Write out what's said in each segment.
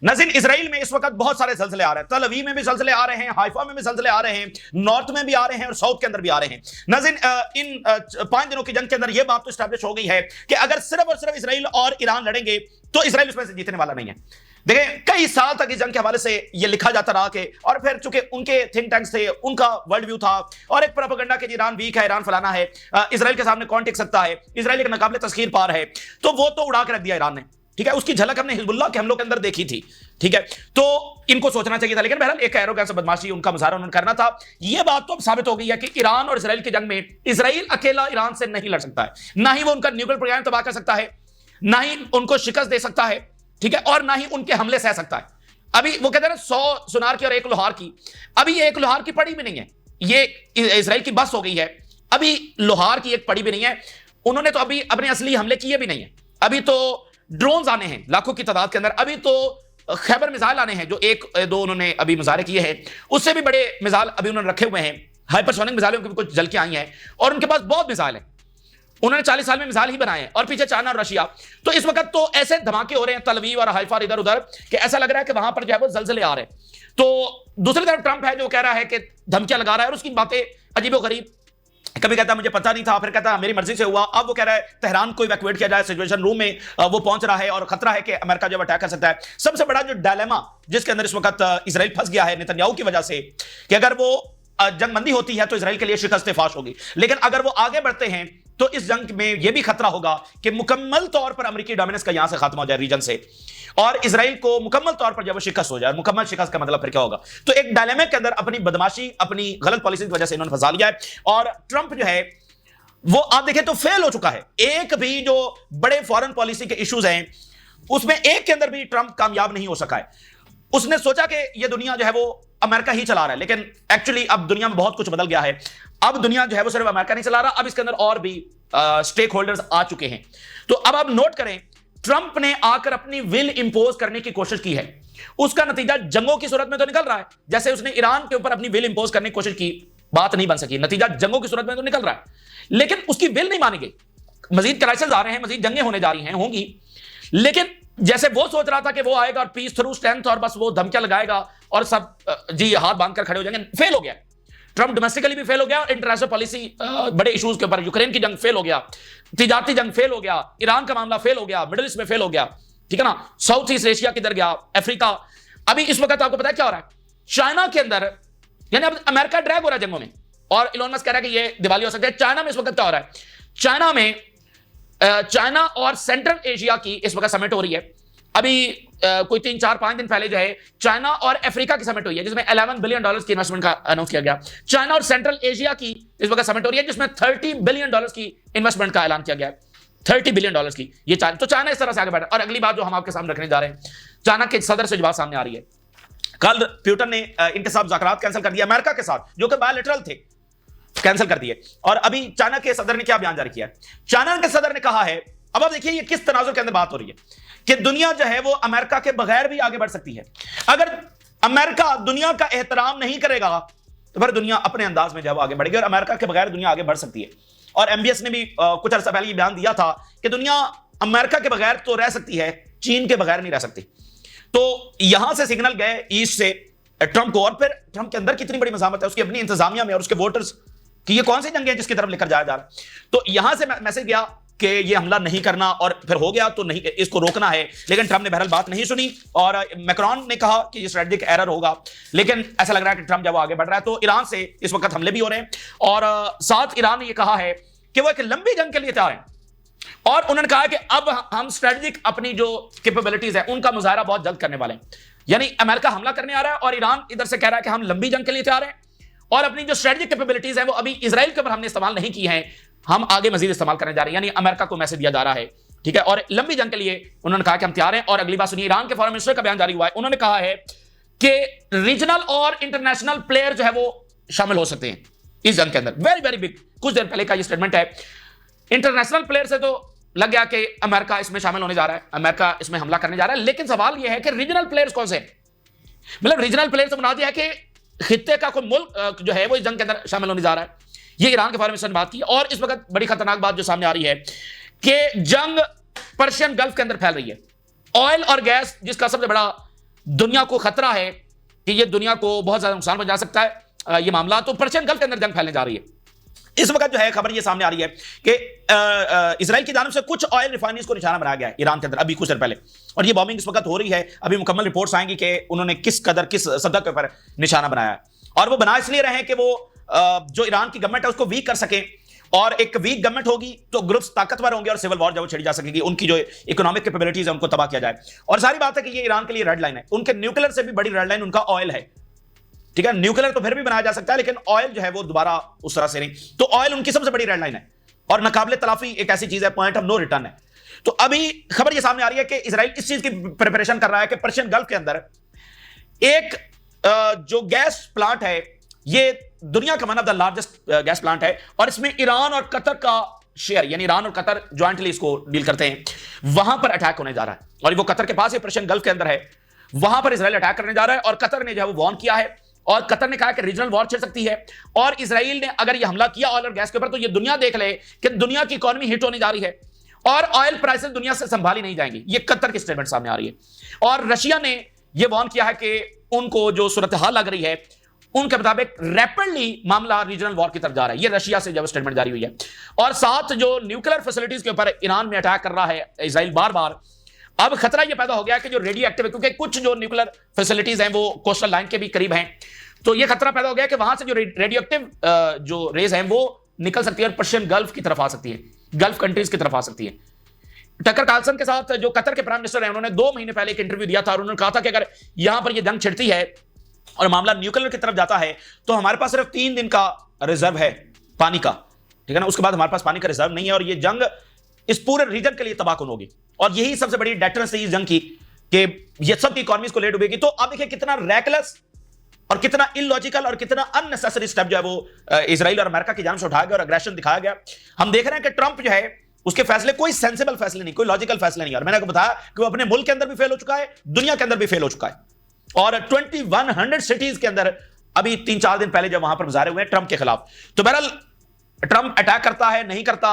नाज़रीन, इजराइल में इस वक्त बहुत सारे ज़लज़ले आ रहे हैं। तल अवीव में भी ज़लज़ले आ रहे हैं, हाइफा में भी ज़लज़ले आ रहे हैं, नॉर्थ में भी आ रहे हैं और साउथ के अंदर भी आ रहे हैं। नाज़रीन, इन 5 दिनों की जंग के अंदर यह बात तो स्टैब्लिश हो गई है कि अगर सिर्फ और सिर्फ इजराइल और ईरान लड़ेंगे तो इजराइल उसमें से जीतने वाला नहीं है। देखें, कई साल तक इस जंग के हवाले से यह लिखा जाता रहा कि, और फिर चूंकि उनके थिंक टैंक्स थे, उनका वर्ल्ड व्यू था और एक प्रोपेगेंडा कि ईरान वीक है, ईरान फलाना है, इजराइल के सामने कौन टिक सकता है, इजराइल एक नाकाबिले तस्खीर पार है, तो वो तो उड़ा के रख दिया ईरान ने। ठीक है, उसकी झलक हमने हिजबुल्लाह के हमलों के अंदर देखी थी। ठीक है, तो इनको सोचना चाहिए था, लेकिन बहरहाल एक एरोगेंस बदमाशी उनका मुजाहरा उन्होंने करना था। यह बात तो अब साबित हो गई है कि ईरान और इजराइल की जंग में इजराइल अकेला ईरान से नहीं लड़ सकता है, ना ही वो उनका न्यूक्लियर प्रोग्राम तबाह कर सकता है, ना ही उनको शिकस्त दे सकता है, ठीक है, और ना ही उनके हमले सह सकता है। अभी वो कहते हैं ना 100 सुनार की और 1 लोहार की, अभी ये 1 लोहार की पड़ी भी नहीं है, ये इजराइल की बस हो गई है, अभी लोहार की एक पड़ी भी नहीं है। उन्होंने तो अभी अपने असली हमले किए भी नहीं है, अभी तो ड्रोन्स आने हैं लाखों की तादाद के अंदर, अभी तो खैबर मिसाइल आने हैं जो 1-2 उन्होंने अभी मुजाहरे किए हैं, उससे भी बड़े मिसाइल अभी उन्होंने रखे हुए हैं, हाइपरसोनिक मिसाइलों की भी कुछ झलकियां आई हैं और उनके पास बहुत मिसाइल है, उन्होंने 40 साल में मिसाइल ही बनाए हैं, और पीछे चाइना और रशिया। तो इस वक्त तो ऐसे धमाके हो रहे हैं तल अवीव और हाइफा इधर उधर कि ऐसा लग रहा है कि वहां पर जो है वो ज़लज़ले आ रहे हैं। तो दूसरी तरफ ट्रंप है जो कह रहा है कि धमकियां लगा रहा है और उसकी बातें अजीबोगरीब, कभी कहता है मुझे पता नहीं था, फिर कहता है मेरी मर्जी से हुआ, अब वो कह रहा है तेहरान को इवैक्यूएट किया जाए, सिचुएशन रूम में वो पहुंच रहा है और खतरा है कि अमेरिका जब अटैक कर सकता है। सबसे बड़ा जो डायलेमा जिसके अंदर इस वक्त इजराइल फंस गया है नेतन्याहू की वजह से, कि अगर वो जंगबंदी होती है तो इजराइल के लिए शिकस्त फाश होगी, लेकिन अगर वो आगे बढ़ते हैं तो इस जंग में यह भी खतरा होगा कि मुकम्मल तौर पर अमेरिकी डोमिनेंस का यहां से खात्मा हो जाए रीजन से, और इजराइल को मुकम्मल तौर पर जब वो शिकस्त हो जाए। मुकम्मल शिकस्त का मतलब फिर क्या होगा? तो एक डायलेमा के अंदर अपनी बदमाशी, अपनी गलत पॉलिसी की वजह से इन्होंने फंसा लिया है, और ट्रंप जो है वो आप देखें तो फेल हो चुका है। एक भी जो बड़े फॉरेन पॉलिसी के इश्यूज हैं उसमें एक के अंदर भी ट्रंप कामयाब नहीं हो सका है। उसने सोचा कि ये दुनिया जो है वो अमेरिका ही चला रहा है, लेकिन एक्चुअली अब दुनिया में बहुत कुछ बदल गया है। अब दुनिया जो है वो सिर्फ अमेरिका नहीं चला रहा, अब इसके अंदर और भी स्टेक होल्डर्स आ चुके हैं। तो अब आप नोट करें, ट्रंप ने आकर अपनी विल इंपोज करने की कोशिश की है, उसका नतीजा जंगों की सूरत में तो निकल रहा है। जैसे उसने ईरान के ऊपर अपनी विल इंपोज करने की कोशिश की, बात नहीं बन सकी, नतीजा जंगों की सूरत में तो निकल रहा है, लेकिन उसकी विल नहीं मानी गई। मजीद क्राइसिस आ रहे हैं, मजीद जंगें होने जा रही हैं, होंगी, लेकिन जैसे वो सोच रहा था कि वो आएगा और पीस थ्रू स्ट्रेंथ और बस वो धमकियां लगाएगा और सब जी हाथ बांधकर खड़े हो जाएंगे, फेल हो गया। ट्रंप डोमेस्टिकली भी फेल हो गया और इंटरनेशनल पॉलिसी बड़े इश्यूज के ऊपर, यूक्रेन की जंग फेल हो गया, तिजारती जंग फेल हो गया, ईरान का मामला फेल हो गया, मिडिल ईस्ट में फेल हो गया, ठीक है ना, साउथ ईस्ट एशिया किधर गया, अफ्रीका। अभी इस वक्त आपको पता है क्या हो रहा है? चाइना के अंदर, यानी अब अमेरिका ड्रैग हो रहा है जंगों में, और इलोन मस्क कह रहा है कि ये दिवाली हो सकता है। चाइना में इस वक्त क्या हो रहा है? चाइना में चाइना और सेंट्रल एशिया की इस वक्त समिट हो रही है। अभी कोई 3-4-5 दिन पहले जो है चाइना और अफ्रीका की समिट हुई है, जिसमें $11 बिलियन की इन्वेस्टमेंट का अनाउंस किया गया। चाइना और सेंट्रल एशिया की इस वक्त समिट हो रही है, जिसमें $30 बिलियन की इन्वेस्टमेंट का ऐलान किया गया है, $30 बिलियन की। ये चाइना, तो चाइना इस तरह से आगे बढ़ा। और अगली बात जो हम आपके सामने रखने जा रहे हैं, चाइना के सदर से जो बात सामने आ रही है, कल पुतिन ने इनके साथ मुज़ाकरात कैंसिल कर दिया अमेरिका के साथ, जो कि बायलैटरल थे, कैंसिल कर दिए। और अभी चाइना के सदर ने क्या बयान जारी किया? चाइना के सदर ने कहा है, अब आप देखिए ये किस तनाजुर के अंदर बात हो रही है, कि दुनिया जो है वो अमेरिका के बगैर भी आगे बढ़ सकती है। अगर अमेरिका दुनिया का एहतराम नहीं करेगा तो फिर दुनिया अपने अंदाज में जब आगे बढ़ेगी, और अमेरिका के बगैर दुनिया आगे बढ़ सकती है। और एमबीएस ने भी कुछ अर्सा पहले ये बयान दिया था कि दुनिया अमेरिका के बगैर तो रह सकती है, चीन के बगैर नहीं रह सकती। तो यहां से सिग्नल गए ईस्ट से ट्रंप को, और फिर ट्रंप के अंदर कितनी बड़ी मज़ामत है उसकी अपनी इंतजामिया में और उसके वोटर्स कि ये कौन सी जंग है जिसकी तरफ लेकर जाया जा रहा है। तो यहां से मैसेज गया कि ये हमला नहीं करना, और फिर हो गया तो नहीं, इसको रोकना है। लेकिन ट्रंप ने बहरहाल बात नहीं सुनी, और मैक्रोन ने कहा कि ये स्ट्रेटेजिक एरर होगा, लेकिन ऐसा लग रहा है कि ट्रंप जब आगे बढ़ रहा है तो ईरान से इस वक्त हमले भी हो रहे हैं, और साथ ईरान ने यह कहा है कि वो एक लंबी जंग के लिए तैयार है, और उन्होंने कहा कि अब हम स्ट्रेटेजिक अपनी जो कैपेबिलिटीज है उनका मुजाहरा बहुत जल्द करने वाले हैं। यानी अमेरिका हमला करने आ रहा है और ईरान इधर से कह रहा है कि हम लंबी जंग के लिए तैयार हैं, और अपनी जो स्ट्रेटेजिक कैपेबिलिटीज है वो अभी इजराइल के ऊपर हमने इस्तेमाल नहीं की है, हम आगे मजीद इस्तेमाल करने जा रहे हैं। यानी अमेरिका को मैसेज दिया जा रहा है, ठीक है, और लंबी जंग के लिए उन्होंने कहा कि हम तैयार हैं। और अगली बात सुनिए, ईरान के फॉरेन मिनिस्टर का बयान जारी हुआ है, उन्होंने कहा है कि रीजनल और इंटरनेशनल प्लेयर जो है वो शामिल हो सकते हैं इस जंग के अंदर। वेरी वेरी बिग, कुछ देर पहले का ये स्टेटमेंट है। इंटरनेशनल प्लेयर से तो लग गया कि अमेरिका इसमें शामिल होने जा रहा है, अमेरिका इसमें हमला करने जा रहा है, लेकिन सवाल यह है कि रीजनल प्लेयर्स कौन से? मतलब रीजनल प्लेयर से मुराद है कि खित्ते का कोई मुल्क जो है वो इस जंग के अंदर शामिल होने जा रहा है। ये ईरान के फॉरेन मिनिस्टर ने बात की। और इस वक्त बड़ी खतरनाक बात जो सामने आ रही है कि जंग पर्शियन गल्फ के अंदर फैल रही है। ऑयल और गैस जिसका सबसे बड़ा दुनिया को खतरा है कि यह दुनिया को बहुत ज्यादा नुकसान पहुंचा सकता है यह मामला, तो पर्शियन गल्फ के अंदर जंग फैलने जा रही है। इस वक्त जो है खबर ये सामने आ रही है कि इजराइल की जानब से कुछ ऑयल रिफाइनरीज को निशाना बनाया गया है ईरान के अंदर अभी कुछ देर पहले, और ये बॉम्बिंग इस वक्त हो रही है। अभी मुकम्मल रिपोर्ट्स आएंगी कि उन्होंने किस सदक के ऊपर निशाना बनाया है, और वो बना इसलिए रहे कि वो जो ईरान की गवर्नमेंट है उसको वीक कर सके, और एक वीक गवर्नमेंट होगी तो ग्रुप्स ताकतवर होंगे और सिविल वॉर जब छिड़ी जा सकेगी, उनकी जो इकोनॉमिक कैपेबिलिटीज है उनको तबाह किया जाए। और सारी बात है कि ये ईरान के लिए रेड लाइन है, उनके न्यूक्लियर से भी बड़ी रेड लाइन उनका ऑयल है। ठीक है, न्यूक्लियर तो फिर भी बनाया जा सकता है, लेकिन ऑयल जो है वो दोबारा उस तरह से नहीं, तो ऑयल उनकी सबसे बड़ी रेड लाइन है और नाकाबिले तलाफी एक ऐसी चीज है, पॉइंट ऑफ नो रिटर्न है। तो अभी खबर ये सामने आ रही है कि इजराइल इस चीज की प्रिपरेशन कर रहा है कि पर्शियन गल्फ के अंदर एक जो गैस प्लांट है, ये दुनिया का one of the largest gas plant है, और इसमें ईरान और कतर का शेयर, यानी ईरान और कतर ज्वाइंटली इसको डील करते हैं, वहां पर अटैक होने जा रहा है। और वो कतर के पास है, पर्शियन गल्फ के अंदर है, वहां पर इजराइल अटैक करने जा रहा है, और कतर ने जो है वो वार्न किया है, और कतर ने कहा कि रीजनल वॉर छिड़ सकती है, और इजराइल ने अगर ये हमला किया ऑयल और गैस के ऊपर तो ये दुनिया देख ले कि दुनिया की इकोनॉमी हिट होने जा रही है और ऑयल प्राइसेस दुनिया से संभाली नहीं जाएंगी। ये कतर की स्टेटमेंट सामने आ रही है, और रशिया ने यह वार्न किया है कि उनको जो सूरत हाल लग रही है उनके मुताबिक रैपिडली मामला रीजनल वॉर की तरफ जा रहा है। ये रशिया से जब स्टेटमेंट जारी हुई है, और साथ जो न्यूक्लियर फैसिलिटीज के ऊपर ईरान में अटैक कर रहा है इजराइल बार बार, अब खतरा यह पैदा हो गया कि जो रेडियो एक्टिव है, क्योंकि कुछ जो न्यूक्लियर फैसिलिटीज हैं वो कोस्टल लाइन के भी करीब हैं, तो यह खतरा पैदा हो गया कि वहां से जो रेडियो एक्टिव जो रेज हैं वो निकल सकती है और पर्शियन गल्फ की तरफ आ सकती है, गल्फ कंट्रीज की तरफ आ सकती है। टकर कार्लसन के साथ जो कतर के प्राइम मिनिस्टर हैं, उन्होंने 2 महीने पहले एक इंटरव्यू दिया था, और उन्होंने कहा था कि अगर यहां पर यह जंग छिड़ती है और मामला न्यूक्लियर की तरफ जाता है तो हमारे पास सिर्फ 3 दिन का रिजर्व है पानी का, ठीक है ना, उसके बाद हमारे पास पानी का रिजर्व नहीं है, और ये जंग इस पूरे रीजन के लिए तबाहकुन होगी, और यही सबसे बड़ी डेटरेंस है इस जंग की कि ये सब की इकोनॉमीज को ले डूबेगी। तो अब देखिए कितना रैकलेस और कितना इलॉजिकल और कितना अननेसेसरी स्टेप जो है वो इजराइल और अमेरिका की जान से उठाया गया और अग्रेशन दिखाया गया। हम देख रहे हैं कि ट्रंप जो है उसके फैसले कोई सेंसिबल फैसले नहीं, कोई लॉजिकल फैसले नहीं, और मैंने आपको बताया कि वो अपने मुल्क के अंदर भी फेल हो चुका है, दुनिया के अंदर भी फेल हो चुका है, और 2100 सिटीज के अंदर अभी 3-4 दिन पहले जब वहां पर मुजाहरे हुए ट्रंप के खिलाफ। तो बहरहाल ट्रंप अटैक करता है नहीं करता,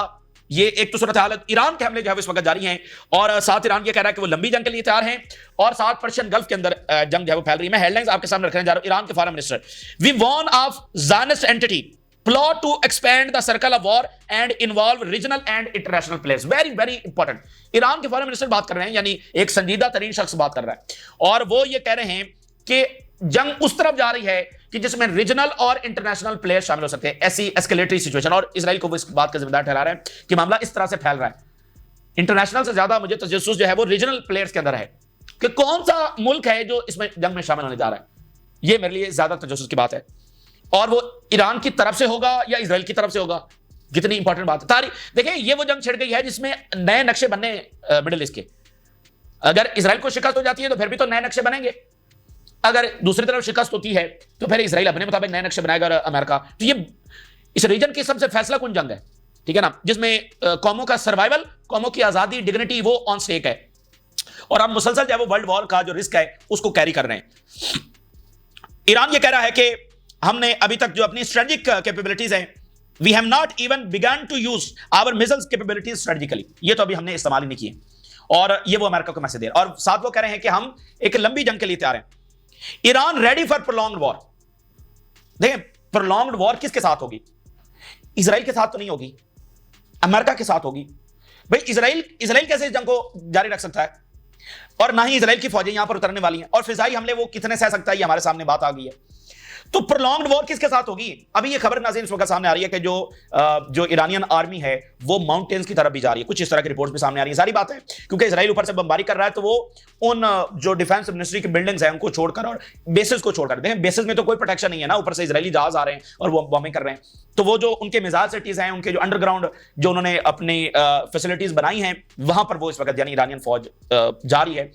ये एक तो सूरत हालत। ईरान के हमले जो है इस वक्त जारी हैं, और साथ ईरान ये कह रहा है कि वो लंबी जंग के लिए तैयार हैं, और साथ पर्शियन गल्फ के अंदर जंग जो है वो फैल रही है। मैं हेडलाइंस आपके सामने रखने जा रहा हूं। ईरान के foreign minister, we warn of Zionist entity plot to expand the circle of war and involve regional and international players. Very very important. Iran के फॉरेन मिनिस्टर बात कर रहे हैं, यानी एक संजीदा तरीन शख्स बात कर रहा है, और वो ये कह रहे हैं कि जंग उस तरफ जा रही है कि जिसमें रीजनल और इंटरनेशनल प्लेयर शामिल हो सकते हैं, ऐसी एस्केलेटरी सिचुएशन, और इजराइल को वो इस बात का जिम्मेदार ठहरा रहे हैं कि मामला इस तरह से फैल रहा है। इंटरनेशनल से ज्यादा मुझे तजस्सुस जो है वो रीजनल प्लेयर्स के अंदर है कि कौन सा मुल्क है जो इसमें जंग में शामिल होने जा रहा है। ये मेरे लिए ज्यादा तजस्सुस की बात है, और वो ईरान की तरफ से होगा या इजराइल की तरफ से होगा, कितनी इंपॉर्टेंट बात है। तारीख देखिए, ये वो जंग छिड़ गई है जिसमें नए नक्शे बनने मिडिल ईस्ट के। अगर इजराइल को शिकस्त हो जाती है तो फिर भी तो नए नक्शे बनेंगे, अगर दूसरी तरफ शिकस्त होती है तो फिर इजराइल अपने मुताबिक नए नक्शे बनाएगा, अमेरिका। तो ये इस रीजन की सबसे फैसला कुन जंग है, ठीक है ना, जिसमें कौमों का सर्वाइवल, कौमों की आजादी, डिग्निटी वो ऑन स्टेक है, और अब मुसलसल जो है वो वर्ल्ड वॉर का जो रिस्क है उसको कैरी कर रहे हैं। ईरान ये कह रहा है कि हमने अभी तक जो अपनी स्ट्रेटेजिक कैपेबिलिटीज हैं, we have not even begun to use our missiles capabilities strategically, ये तो अभी हमने इस्तेमाल ही नहीं किए, और ये वो अमेरिका को मैसेज दे रहे हैं। और साथ वो कह रहे हैं कि हम एक लंबी जंग के लिए तैयार हैं। Iran ready for prolonged war. देखें, प्रोलॉन्ग्ड वॉर किसके साथ होगी? इजराइल के साथ तो नहीं होगी, अमेरिका के साथ होगी। भाई इजराइल कैसे इस जंग को जारी रख सकता है, और ना ही इजराइल की फौजें यहां पर उतरने वाली हैं, और फिजाई हमले वो कितने सह सकता है, ये हमारे सामने बात आ गई है। तो प्रोलॉन्ग्ड वॉर किसके साथ होगी? अभी ये खबर नाज़रीन इस वक्त सामने आ रही है कि जो ईरानियन आर्मी है वो माउंटेन्स की तरफ भी जा रही है, कुछ इस तरह की रिपोर्ट्स भी सामने आ रही है। सारी बात है क्योंकि इजराइल ऊपर से बमबारी कर रहा है, तो वो उन जो डिफेंस मिनिस्ट्री की बिल्डिंग्स हैं उनको छोड़कर और बेसिस को छोड़कर, देखें बेसिस में तो कोई प्रोटेक्शन नहीं है ना, ऊपर से इजरायली जहाज आ रहे हैं और वो बॉम्बिंग कर रहे हैं, तो वो जो उनके मिसाइल सिटीज हैं, उनके जो अंडरग्राउंड जो उन्होंने अपनी फैसिलिटीज बनाई हैं, वहां पर वो इस वक्त यानी ईरानियन फौज जा रही है।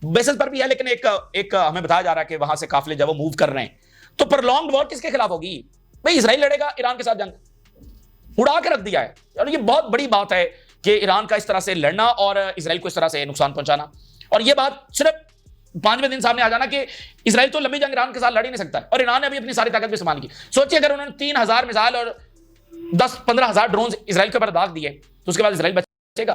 बेसिस पर भी है, लेकिन एक हमें बताया जा रहा है कि वहां से काफिले जब वो मूव कर रहे हैं। तो प्रोलॉन्ग्ड वॉर किसके खिलाफ होगी? भाई इजराइल लड़ेगा ईरान के साथ जंग, उड़ा के रख दिया है। और ये बहुत बड़ी बात है कि ईरान का इस तरह से लड़ना और इजराइल को इस तरह से नुकसान पहुंचाना, और ये बात सिर्फ 5वें दिन सामने आ जाना कि इजराइल तो लंबी जंग ईरान के साथ लड़ ही नहीं सकता है, और ईरान ने अभी अपनी सारी ताकत भी इस्तेमाल की। सोचिए अगर उन्होंने 3000 मिसाइल और 10-15 हजार ड्रोन इजराइल के ऊपर दाग दिए तो उसके बाद इजराइल बचेगा।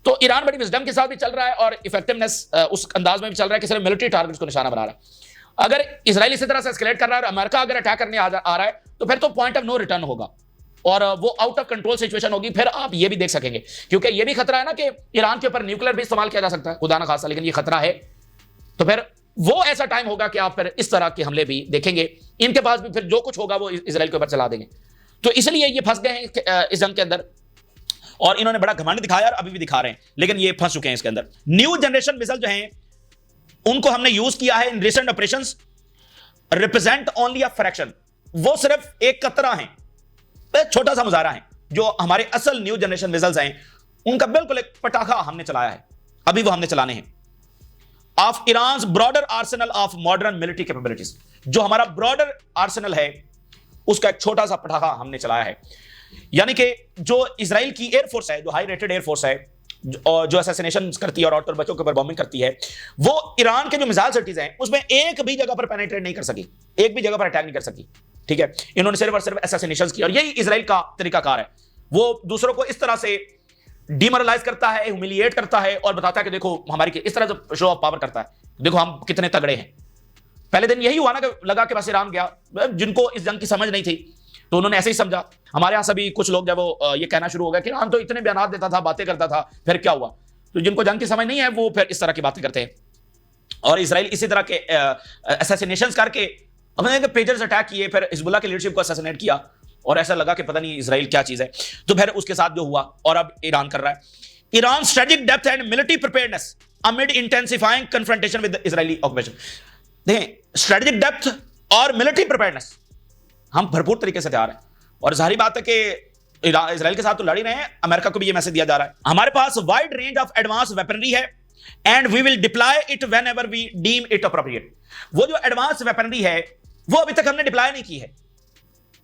तो ईरान बड़ी विजडम के साथ भी चल रहा है और इफेक्टिवनेस उस अंदाज में भी चल रहा है कि सिर्फ मिलिट्री टारगेट्स को निशाना बना रहा है। अगर इजराइल इसी तरह से एस्केलेट कर रहा है और अमेरिका अगर अटैक करने आ रहा है तो फिर तो पॉइंट ऑफ नो रिटर्न होगा और वो आउट ऑफ कंट्रोल सिचुएशन होगी। फिर आप ये भी देख सकेंगे, क्योंकि ये भी खतरा है ना कि ईरान के ऊपर न्यूक्लियर भी इस्तेमाल किया जा सकता है, खुदा ना खासा, लेकिन ये खतरा है। तो फिर वो ऐसा टाइम होगा कि आप फिर इस तरह के हमले भी देखेंगे। इनके पास भी फिर जो कुछ होगा वो इजराइल के ऊपर चला देंगे। तो इसलिए ये फंस गए हैं इस जंग के अंदर और इन्होंने बड़ा घमंड दिखाया और अभी भी दिखा रहे हैं, लेकिन ये फंस चुके हैं इसके अंदर। न्यू जनरेशन मिसाइल जो हैं उनको हमने यूज किया है in recent operations, represent only a fraction, वो सिर्फ एक कतरा है, छोटा सा मुजाहरा है। जो हमारे असल न्यू जनरेशन मिसाइल्स हैं उनका बिल्कुल एक पटाखा हमने चलाया है, अभी वो हमने चलाने हैं। Of Iran broader Arsenal of modern military capabilities, जो हमारा ब्रॉडर आर्सेनल है उसका एक छोटा सा पटाखा हमने चलाया है। यानी कि जो इजराइल की एयरफोर्स है, जो हाई रेटेड एयरफोर्स है, जो असैसिनेशन करती है और ऑटो बच्चों के ऊपर बॉम्बिंग करती है, वो ईरान के जो मिसाइल सिटीज हैं उसमें एक भी जगह पर पेनिट्रेट नहीं कर सकी, एक भी जगह पर अटैक नहीं कर सकी। ठीक है, इन्होंने सिर्फ और सिर्फ असैसिनेशंस की, और यही इजराइल का तरीकाकार है। वो दूसरों को इस तरह से डिमोरलाइज करता है, ह्यूमिलिएट करता है और बताता है कि देखो हमारी, इस तरह से शो ऑफ पावर करता है, देखो हम कितने तगड़े हैं। पहले दिन यही हुआ ना कि लगा के बस ईरान गया, जिनको इस जंग की समझ नहीं थी तो उन्होंने ऐसे ही समझा। हमारे यहां सभी कुछ लोग जब वो ये कहना शुरू हो गया कि ईरान तो इतने बयान देता था, बातें करता था, फिर क्या हुआ। तो जिनको जंग की समझ नहीं है वो फिर इस तरह की बातें करते हैं। और इजराइल इसी तरह के असैसिनेशंस करके अपने पेजर्स अटैक किए, फिर हिजबुल्लाह की लीडरशिप को असैसिनेट किया और ऐसा लगा कि पता नहीं इजराइल क्या चीज है। तो फिर उसके साथ जो हुआ और अब ईरान कर रहा है। Iran strategic depth and military preparedness amid intensifying confrontation with Israeli occupation. देखें, स्ट्रेटेजिक डेप्थ और मिलिट्री प्रिपेयर्डनेस हम भरपूर तरीके से तैयार हैं और जाहिर बात है कि इजराइल के साथ तो लड़ ही रहे हैं, अमेरिका को भी ये मैसेज दिया जा रहा है हमारे पास wide range of advance weaponry है and we will deploy it whenever we deem it appropriate. वो जो एडवांस वेपनरी है वो अभी तक हमने डिप्लॉय नहीं की है,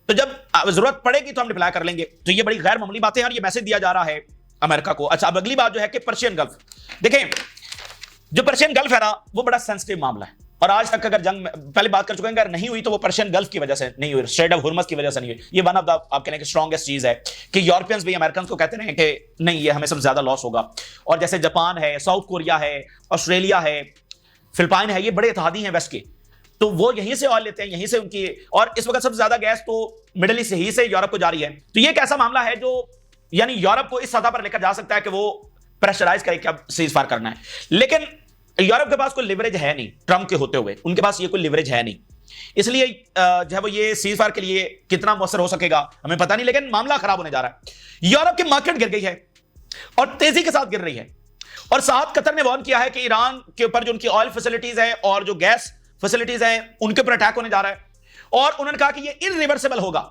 तो जब जरूरत पड़ेगी तो हम डिप्लॉय कर लेंगे। तो ये बड़ी गैर मामूली बातें हैं और ये मैसेज दिया जा रहा है अमेरिका को। अच्छा, अब अगली बात जो है कि पर्शियन गल्फ। देखें, जो पर्शियन गल्फ है ना वो बड़ा सेंसिटिव मामला है और आज तक अगर जंग पहले बात कर चुके हैं, अगर नहीं हुई तो वो पर्शियन गल्फ की वजह से नहीं हुई, स्ट्रेट ऑफ हुर्मुज़ की वजह से नहीं हुई। ये वन ऑफ द आप कहने की स्ट्रॉन्गेस्ट चीज है कि यूरोपियंस भी अमेरिकन को कहते रहे कि नहीं ये हमें सबसे ज्यादा लॉस होगा। और जैसे जापान है, साउथ कोरिया है, ऑस्ट्रेलिया है, फिलिपाइन है, ये बड़े इत्तेहादी हैं वेस्ट के, तो वो यहीं से ऑयल लेते हैं, यहीं से उनकी, और इस वक्त सबसे ज्यादा गैस तो मिडिल ईस्ट ही से यूरोप को जा रही है। तो ये एक ऐसा मामला है जो यानी यूरोप को इस सतह पर लेकर जा सकता है कि वो प्रेशराइज करे कि अब सीज फायर करना है। लेकिन यूरोप के पास कोई लिवरेज है नहीं, ट्रम्प के होते हुए उनके पास ये कोई लिवरेज है नहीं, इसलिए जो है वो ये सीज फायर के लिए कितना मुअस्सर हो सकेगा हमें पता नहीं, लेकिन मामला खराब होने जा रहा है। यूरोप की मार्केट गिर गई है और तेजी के साथ गिर रही है और साथ कतर ने वार्न किया है कि ईरान के ऊपर जो उनकी ऑयल फैसिलिटीज है और जो गैस फैसिलिटीज हैं उनके ऊपर अटैक होने जा रहा है और उन्होंने कहा कि ये इररिवर्सिबल होगा,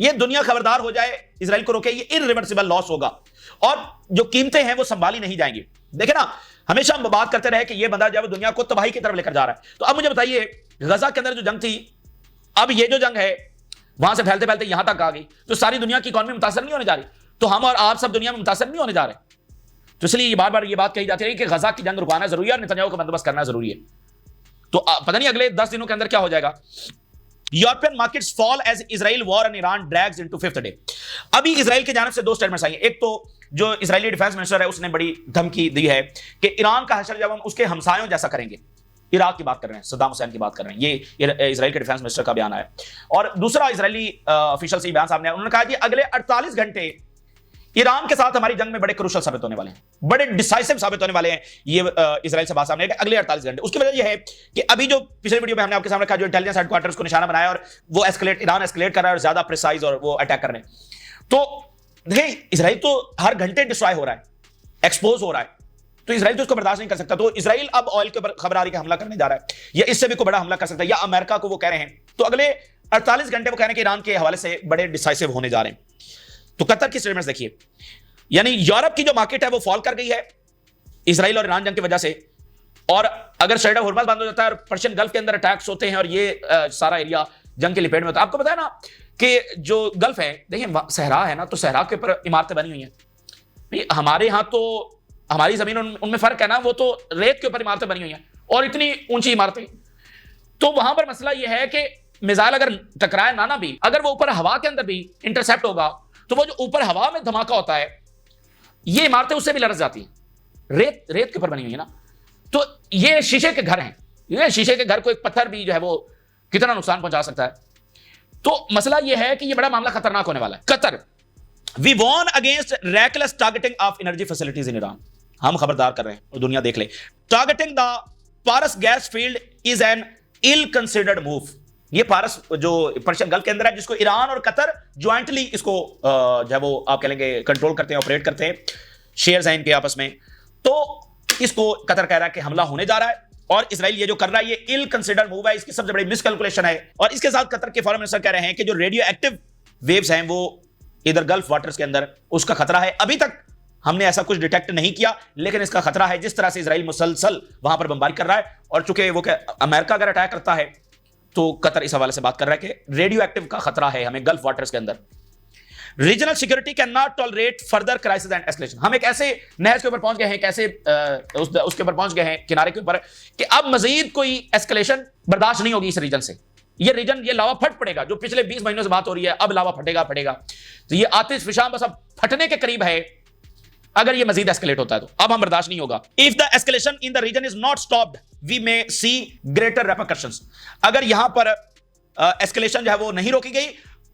ये दुनिया खबरदार हो जाए, इजराइल को रोके, ये इररिवर्सिबल लॉस होगा और जो कीमतें हैं वो संभाली नहीं जाएंगी। देखे ना, हमेशा हम बात करते रहे कि ये बंदा जब दुनिया को तबाही की तरफ लेकर जा रहा है। तो अब मुझे बताइए, गजा के अंदर जो जंग थी, अब ये जो जंग है वहां से फैलते फैलते यहां तक आ गई, तो सारी दुनिया की इकॉनमी मुतासर नहीं होने जा रही, तो हम और आप सब दुनिया में मुतासर नहीं होने जा रहे। तो इसलिए बार बार ये बात कही जाती है कि गजा की जंग रुकाना जरूरी है और नेतन्याहू का बंदोबस्त करना जरूरी है। तो पता नहीं अगले 10 दिनों के अंदर क्या हो जाएगा। European markets fall as Israel war and Iran drags into fifth day. अभी इजराइल की जानिब से दो स्टेटमेंट्स आई हैं। एक तो जो इजरायली डिफेंस मिनिस्टर है उसने बड़ी धमकी दी है कि ईरान का हशर जब हम उसके हमसायों जैसा करेंगे, इराक की बात कर रहे हैं, सद्दाम हुसैन की बात कर रहे हैं, ये इजराइल के डिफेंस मिनिस्टर का बयान है। और दूसरा इजरायली ऑफिशियल से बयान सामने आया, उन्होंने कहा कि अगले 48 घंटे ईरान के साथ हमारी जंग में बड़े क्रूशल साबित होने वाले हैं, बड़े डिसाइसिव साबित होने वाले हैं। ये इजराइल से बात सामने है अगले 48 घंटे। उसकी वजह यह है कि अभी जो पिछले वीडियो में हमने आपके सामने कहा, जो इंटेलिजेंस हेडक्वार्टर्स को निशाना बनाया और वो ईरान एस्केलेट कर रहा है और ज्यादा प्रिसाइज और वो अटैक कर रहे हैं। तो देखिए, इजराइल तो हर घंटे डिस्ट्रॉय हो रहा है, एक्सपोज हो रहा है, तो इजराइल तो उसको बर्दाश्त नहीं कर सकता। तो इजराइल अब ऑयल के ऊपर खबर आ रही है कि हमला करने जा रहा है या इससे भी कोई बड़ा हमला कर सकता है, या अमेरिका को वो कह रहे हैं। तो अगले 48 घंटे वो कह रहे हैं कि ईरान के हवाले से बड़े डिसाइसिव होने जा रहे हैं। तो कतर की स्टेटमेंट्स देखिए, यानी यूरोप की जो मार्केट है वो फॉल कर गई है इजराइल और ईरान जंग की वजह से, और अगर स्ट्रेट ऑफ हुर्मुज़ बंद हो जाता है और पर्शियन गल्फ के अंदर अटैक्स होते हैं और ये सारा एरिया जंग की लपेट में होता है। आपको पता है ना कि जो गल्फ है, देखिए सहरा है ना, तो सहरा के ऊपर इमारतें बनी हुई हैं। हमारे यहाँ तो हमारी जमीन उनमें फर्क है ना, वो तो रेत के ऊपर इमारतें बनी हुई हैं और इतनी ऊंची इमारतें। तो वहां पर मसला यह है कि मिसाइल अगर टकराए ना भी, अगर वो ऊपर हवा के अंदर भी इंटरसेप्ट होगा, तो वो जो ऊपर हवा में धमाका होता है ये इमारतें उससे भी लरस जाती हैं, रेत रेत के ऊपर बनी हुई है ना। तो ये शीशे के घर हैं, ये शीशे के घर को एक पत्थर भी जो है वो कितना नुकसान पहुंचा सकता है। तो मसला ये है कि ये बड़ा मामला खतरनाक होने वाला है। Qatar, we warn against reckless targeting of energy facilities in Iran. हम खबरदार कर रहे हैं और दुनिया देख ले। Targeting the Pars gas field is an ill considered move. ये पारस जो पर्शियन गल्फ के अंदर है, जिसको ईरान और कतर ज्वाइंटली इसको जो है वो आप कह लेंगे कंट्रोल करते हैं, ऑपरेट करते हैं, शेयर्स हैं इनके आपस में। तो इसको कतर कह रहा है कि हमला होने जा रहा है, और इजराइल ये जो कर रहा है ये इल कंसिडर्ड मूव है, इसकी सबसे बड़ी मिसकैलकुलेशन है। और इसके साथ कतर के फॉरेन मिनिस्टर कह रहे हैं कि जो रेडियो एक्टिव वेव्स हैं वो इधर गल्फ वाटर्स के अंदर, उसका खतरा है। अभी तक हमने ऐसा कुछ डिटेक्ट नहीं किया, लेकिन इसका खतरा है। जिस तरह से इजराइल मुसलसल वहां पर बमबारी कर रहा है, और चूंकि वो अमेरिका अगर अटैक करता है तो कतर इस हवाले से बात कर रहा है कि रेडियो एक्टिव का खतरा है हमें गल्फ वाटर्स के अंदर। Regional security can not tolerate further crisis and escalation. हम एक ऐसे नहर के ऊपर पहुंच गए हैं, कैसे उसके ऊपर पहुंच गए हैं, किनारे के ऊपर, कि अब मजीद कोई एस्केलेशन बर्दाश्त नहीं होगी इस रीजन से। ये रीजन, ये लावा फट पड़ेगा। जो पिछले 20 महीनों से बात हो रही है, अब लावा फटेगा। तो ये आतिश फिशां बस अब फटने के करीब है। अगर ये मजीद एस्केलेट होता है तो अब हम बर्दाश्त नहीं होगा। If the escalation in the region is not stopped we may see greater repercussions. अगर यहां पर एस्केलेशन जो है वो नहीं रोकी गई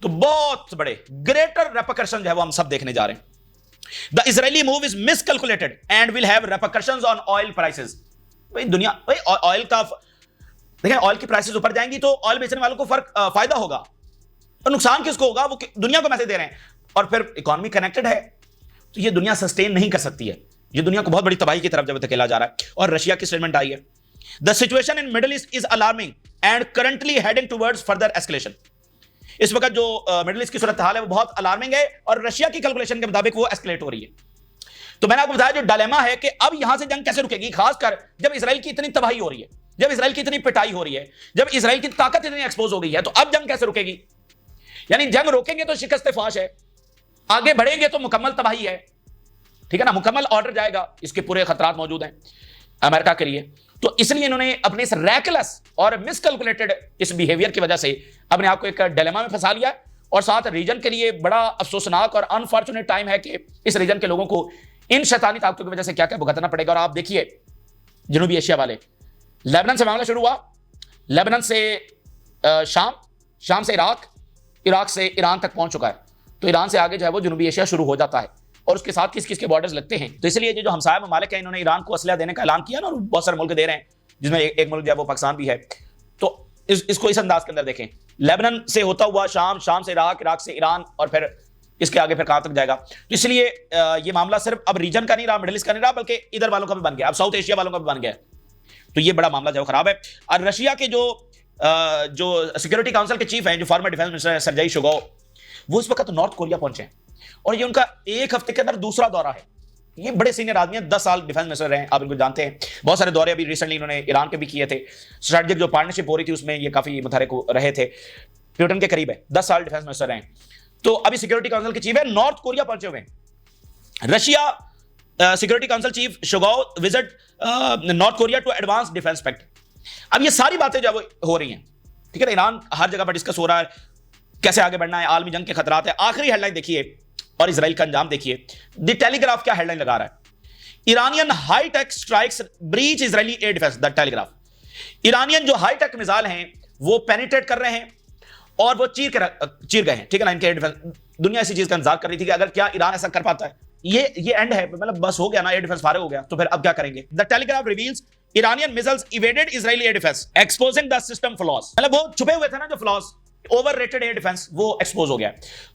तो बहुत बड़े ग्रेटर रेपरकशन जो है वो हम सब देखने जा रहे हैं। The Israeli move is miscalculated and will have repercussions on oil prices. भाई दुनिया, भाई ऑयल का देखें, ऑयल की प्राइसेस ऊपर जाएंगी तो ऑयल बेचने वालों को फायदा होगा, और नुकसान किसको होगा? वो दुनिया को मैसेज दे रहे हैं। और फिर इकोनॉमी कनेक्टेड है तो ये दुनिया सस्टेन नहीं कर सकती है। ये दुनिया को बहुत बड़ी तबाही की तरफ जब धकेला जा रहा है। और रशिया की स्टेटमेंट आई है, the situation in middle east is alarming and currently heading towards further escalation. इस वक्त जो मिडिल ईस्ट की सूरत हाल है वो बहुत अलार्मिंग है, और रशिया की कैलकुलेशन के मुताबिक वो एस्केलेट हो रही है। तो मैंने आपको बताया जो डायलेमा है कि अब यहां से जंग कैसे रुकेगी, खासकर जब इजराइल की इतनी तबाही हो रही है, जब इजराइल की इतनी पिटाई हो रही है, जब इजराइल की ताकत इतनी एक्सपोज हो गई है, तो अब जंग कैसे रुकेगी? यानी जंग रोकेंगे तो शिकस्त फाश है, आगे बढ़ेंगे तो मुकम्मल तबाही है। ठीक है ना, मुकम्मल ऑर्डर जाएगा। इसके पूरे खतरात मौजूद हैं अमेरिका के लिए। तो इसलिए इन्होंने अपने इस रैकलेस और मिसकैलकुलेटेड इस बिहेवियर की वजह से अपने आप को एक डिलेमा में फंसा लिया, और साथ रीजन के लिए बड़ा अफसोसनाक और अनफॉर्चुनेट टाइम है कि इस रीजन के लोगों को इन शैतानी ताकतों की वजह से क्या क्या भुगतना पड़ेगा। और आप देखिए जनूबी एशिया वाले, लेबनान से मामला शुरू हुआ, लेबनान से शाम, शाम से इराक, इराक से ईरान तक पहुंच चुका है। तो ईरान से आगे जो है वो जनूबी एशिया शुरू हो जाता है, और उसके साथ किस किस के बॉर्डर्स लगते हैं। तो इसलिए जो हमसाया ममालिक है, इन्होंने ईरान को असलहा देने का ऐलान किया ना, और बहुत सारे मुल्क दे रहे हैं, जिसमें एक मुल्क जो है वो पाकिस्तान भी है। तो इसको इस अंदाज के अंदर देखें, लेबनान से होता हुआ शाम, शाम से इराक, इराक से ईरान, और फिर इसके आगे फिर कहां तक जाएगा। तो इसलिए ये मामला सिर्फ अब रीजन का नहीं रहा, मिडिल ईस्ट का नहीं रहा, बल्कि इधर वालों का भी बन गया, अब साउथ एशिया वालों का भी बन गया। तो ये बड़ा मामला जो खराब है। और रशिया के जो सिक्योरिटी काउंसिल के चीफ हैं, जो former defence minister Sergei Shoigu, वो इस वक्त नॉर्थ कोरिया पहुंचे हैं, और ये उनका एक हफ्ते के अंदर दूसरा दौरा है। ये बड़े सीनियर आदमी हैं, 10 साल डिफेंस मिनिस्टर रहे हैं, आप इनको जानते हैं। बहुत सारे दौरे अभी रिसेंटली इन्होंने ईरान के भी किए थे। स्ट्रेटेजिक जो पार्टनरशिप हो रही थी उसमें ये काफी मुतहरिक रहे थे, प्यूटन के करीब है, 10 साल डिफेंस मिनिस्टर रहे। तो अभी सिक्योरिटी काउंसिल के चीफ है, नॉर्थ कोरिया पहुंचे हुए हैं। Russia security council chief Shoigu visit North Korea to advance defence pact. अब ये सारी बातें जो हो रही हैं, ठीक है ना, ईरान हर जगह पर डिस्कस हो रहा है, कैसे आगे बढ़ना है, आलमी जंग के खतरात है। आखिरी हेडलाइन देखिए और इजराइल का अंजाम देखिए। द टेलीग्राफ क्या हेडलाइन लगा रहा है, Iranian high tech strikes breach Israeli air defence. The Telegraph, Iranian जो हाईटेक मिसाइल हैं वो पेनिट्रेट कर रहे हैं और वो चीर गए हैं, ठीक है ना, इनके एयर डिफेंस। दुनिया इसी चीज का इंतजार कर रही थी कि अगर क्या ईरान ऐसा कर पाता है। ये एंड है, मतलब बस हो गया ना, एयर डिफेंस फारे हो गया, तो फिर अब क्या करेंगे। The telegraph reveals Iranian missiles evaded Israeli air defence exposing the system flaws. मतलब वो छुपे हुए थे ना जो फ्लॉज, ओवररेटेड एयर डिफेंस, वो एक्सपोज हो गया।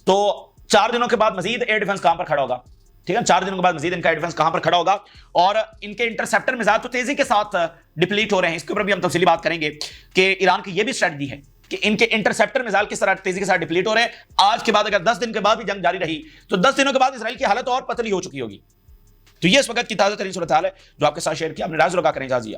तो 4 दिनों के बाद मजीद एयर डिफेंस कहां पर खड़ा होगा, ठीक है, 4 दिनों के बाद मजीद इनका एयर डिफेंस कहां पर खड़ा होगा। और इनके इंटरसेप्टर मिसाइल तो तेजी के साथ डिप्लीट हो रहे हैं, इसके ऊपर भी हम तफसीली बात करेंगे कि ईरान की यह भी स्ट्रेटजी है कि इनके इंटरसेप्टर मिसाइल किस तरह तेजी के साथ डिप्लीट हो रहे हैं। आज के बाद अगर 10 दिन के बाद भी जंग जारी रही तो 10 दिनों के बाद इजराइल की हालत और पतली हो चुकी होगी। तो ये इस वक्त की ताजा तरीन सूरत हाल है जो आपके साथ शेयर किया। अपने राज लगा करें, इजाज़त।